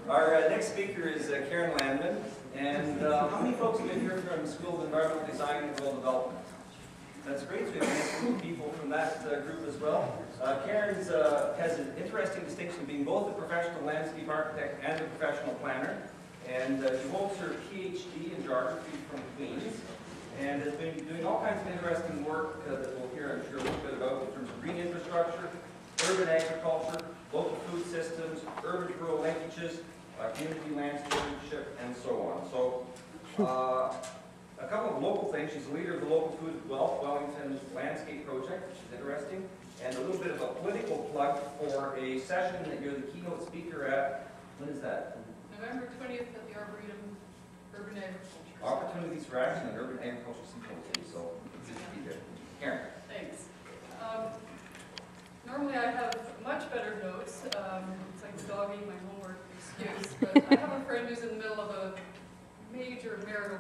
Our next speaker is Karen Landman. And how many folks have been here from the School of Environmental Design and Rural Development? That's great. So we have a nice group of people from that group as well. Karen has an interesting distinction being both a professional landscape architect and a professional planner. And she holds her PhD in geography from Queens and has been doing all kinds of interesting work that we'll hear, I'm sure, a little bit about in terms of green infrastructure, urban agriculture, local food systems, urban-rural linkages, community landscapemanship, and so on. So, a couple of local things. She's the leader of the local food of Guelph, Wellington's landscape project, which is interesting, and a little bit of a political plug for a session that you're the keynote speaker at. When is that? November 20th at the Arboretum Urban Agriculture. Opportunities for Action in Urban Agriculture Symposium. So, good to be there. Karen. Thanks. Normally I have much better notes. It's like the dog eating my homework excuse. But I have a friend who's in the middle of a major marital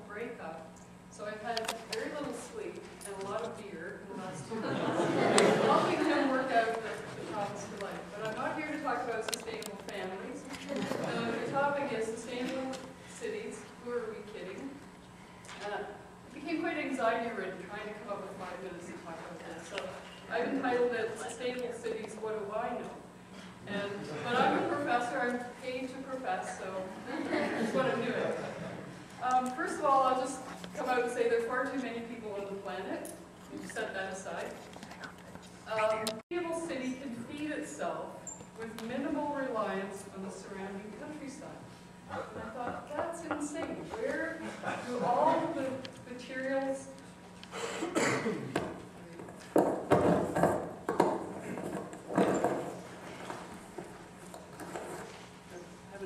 breakup. So I've had very little sleep and a lot of beer in the last 2 months, helping him work out the problems of life. But I'm not here to talk about sustainable families. The topic is sustainable cities. Who are we kidding? It became quite anxiety-ridden trying to come up with 5 minutes to talk about this. So I've entitled it Sustainable Cities, What Do I Know? But I'm a professor, I'm paid to profess, so that's what I'm doing. First of all, I'll just come out and say there are far too many people on the planet. We've set that aside. A sustainable city can feed itself with minimal reliance on the surrounding countryside. And I thought, that's insane. Where do all the materials...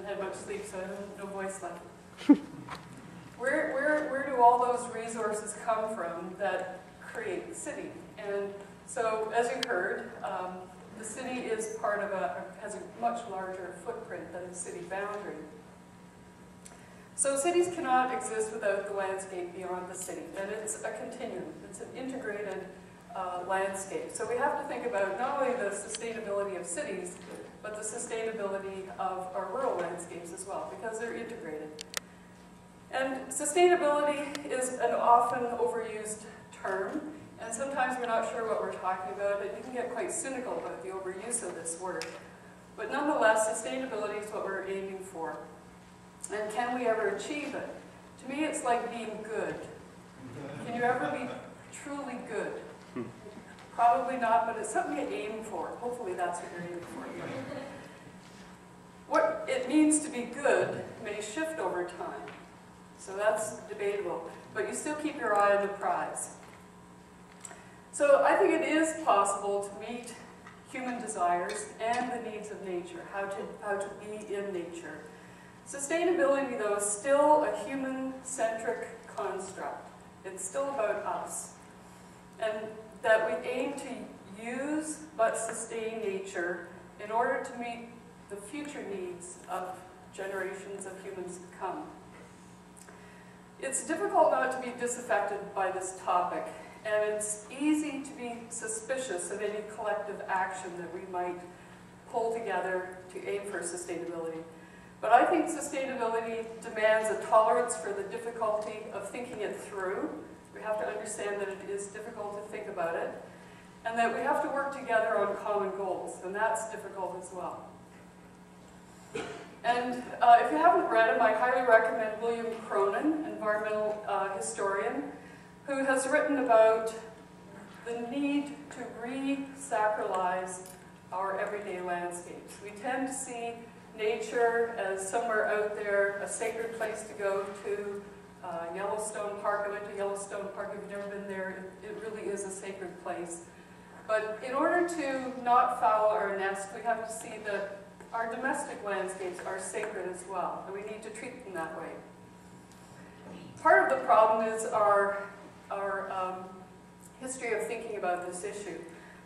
Had much sleep, so I have no voice left. Where do all those resources come from that create the city? And so, as you heard, the city is part of has a much larger footprint than the city boundary. So cities cannot exist without the landscape beyond the city, and it's a continuum. It's an integrated landscape. So we have to think about not only the sustainability of cities, but the sustainability of our rural landscapes as well, because they're integrated. And sustainability is an often overused term, and sometimes we're not sure what we're talking about, and you can get quite cynical about the overuse of this word. But nonetheless, sustainability is what we're aiming for. And can we ever achieve it? To me, it's like being good. Can you ever be truly good? Probably not, but it's something you aim for. Hopefully that's what you're aiming for. What it means to be good may shift over time. So that's debatable. But you still keep your eye on the prize. So I think it is possible to meet human desires and the needs of nature, how to be in nature. Sustainability, though, is still a human-centric construct. It's still about us. And that we aim to use but sustain nature in order to meet the future needs of generations of humans to come. It's difficult not to be disaffected by this topic, and it's easy to be suspicious of any collective action that we might pull together to aim for sustainability. But I think sustainability demands a tolerance for the difficulty of thinking it through. We have to understand that it is difficult to think about it, and that we have to work together on common goals, and that's difficult as well. And if you haven't read him, I highly recommend William Cronin, environmental historian, who has written about the need to re-sacralize our everyday landscapes. We tend to see nature as somewhere out there, a sacred place to go to. Yellowstone Park, I went to Yellowstone Park. If you've never been there, it really is a sacred place. But in order to not foul our nest, we have to see that our domestic landscapes are sacred as well, and we need to treat them that way. Part of the problem is our history of thinking about this issue.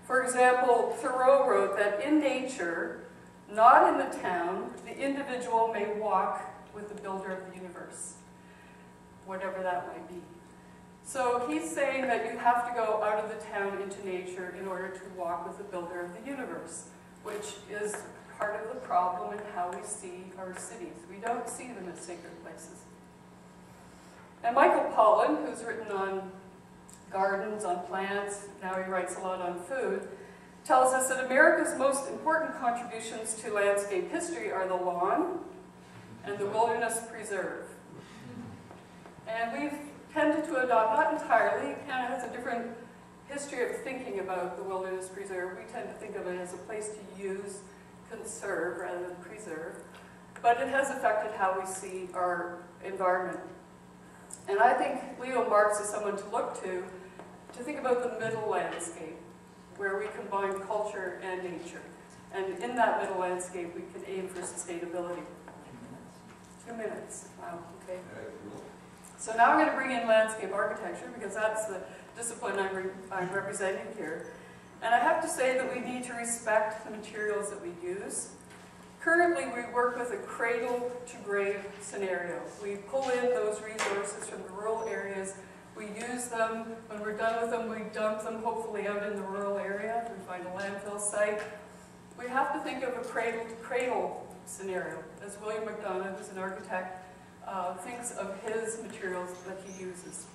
For example, Thoreau wrote that in nature, not in the town, the individual may walk with the builder of the universe, whatever that might be. So he's saying that you have to go out of the town into nature in order to walk with the builder of the universe, which is part of the problem in how we see our cities. We don't see them as sacred places. And Michael Pollan, who's written on gardens, on plants, now he writes a lot on food, tells us that America's most important contributions to landscape history are the lawn and the wilderness preserve. And we've tended to adopt, not entirely, Canada has a different history of thinking about the wilderness preserve. We tend to think of it as a place to use, conserve, rather than preserve. But it has affected how we see our environment. And I think Leo Marx is someone to look to think about the middle landscape, where we combine culture and nature. And in that middle landscape, we can aim for sustainability. 2 minutes. Wow, okay. So now I'm going to bring in landscape architecture, because that's the discipline I'm representing here. And I have to say that we need to respect the materials that we use. Currently, we work with a cradle-to-grave scenario. We pull in those resources from the rural areas. We use them. When we're done with them, we dump them, hopefully out in the rural area. We find a landfill site. We have to think of a cradle-to-cradle scenario, as William McDonough, who's an architect, thinks of his materials that he uses.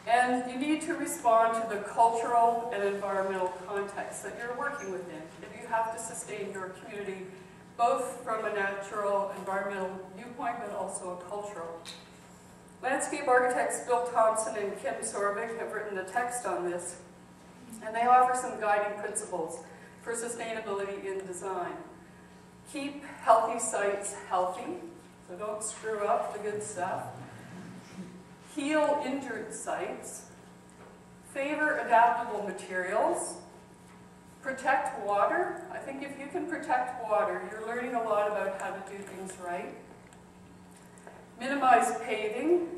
And you need to respond to the cultural and environmental context that you're working within. If you have to sustain your community, both from a natural, environmental viewpoint, but also a cultural. Landscape architects Bill Thompson and Kim Sorvik have written a text on this, and they offer some guiding principles for sustainability in design. Keep healthy sites healthy, so don't screw up the good stuff. Heal injured sites. Favor adaptable materials. Protect water. I think if you can protect water, you're learning a lot about how to do things right. Minimize paving.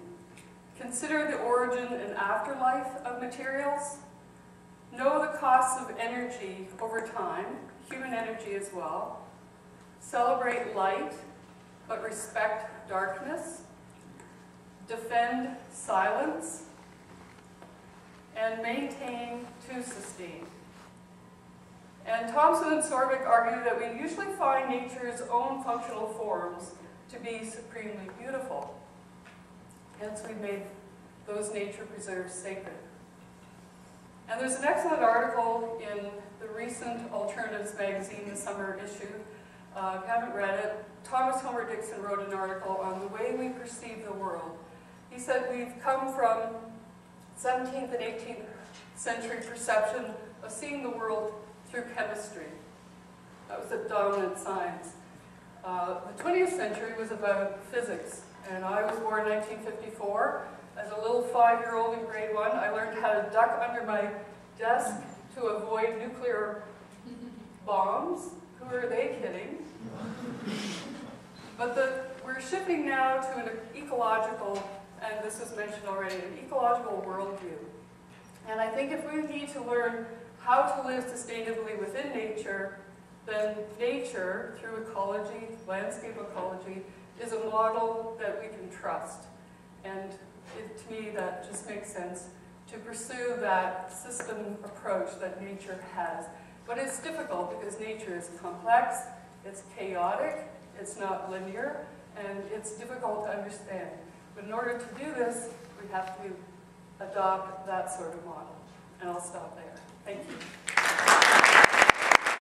Consider the origin and afterlife of materials. Know the costs of energy over time, human energy as well. Celebrate light, but respect darkness. Defend silence. And maintain to sustain. And Thompson and Sorvik argue that we usually find nature's own functional forms to be supremely beautiful. Hence, we've made those nature preserves sacred. And there's an excellent article in the recent Alternatives magazine, the summer issue. If you haven't read it, Thomas Homer Dixon wrote an article on the way we perceive the world. He said we've come from 17th and 18th century perception of seeing the world through chemistry. That was the dominant science. The 20th century was about physics, and I was born in 1954. As a little 5-year-old in grade 1, I learned how to duck under my desk to avoid nuclear bombs. Who are they kidding? But we're shifting now to an ecological, and this was mentioned already, an ecological worldview. And I think if we need to learn how to live sustainably within nature, then nature, through ecology, landscape ecology, is a model that we can trust. And to me, that just makes sense to pursue that system approach that nature has. But it's difficult because nature is complex, it's chaotic, it's not linear, and it's difficult to understand. But in order to do this, we have to adopt that sort of model. And I'll stop there. Thank you.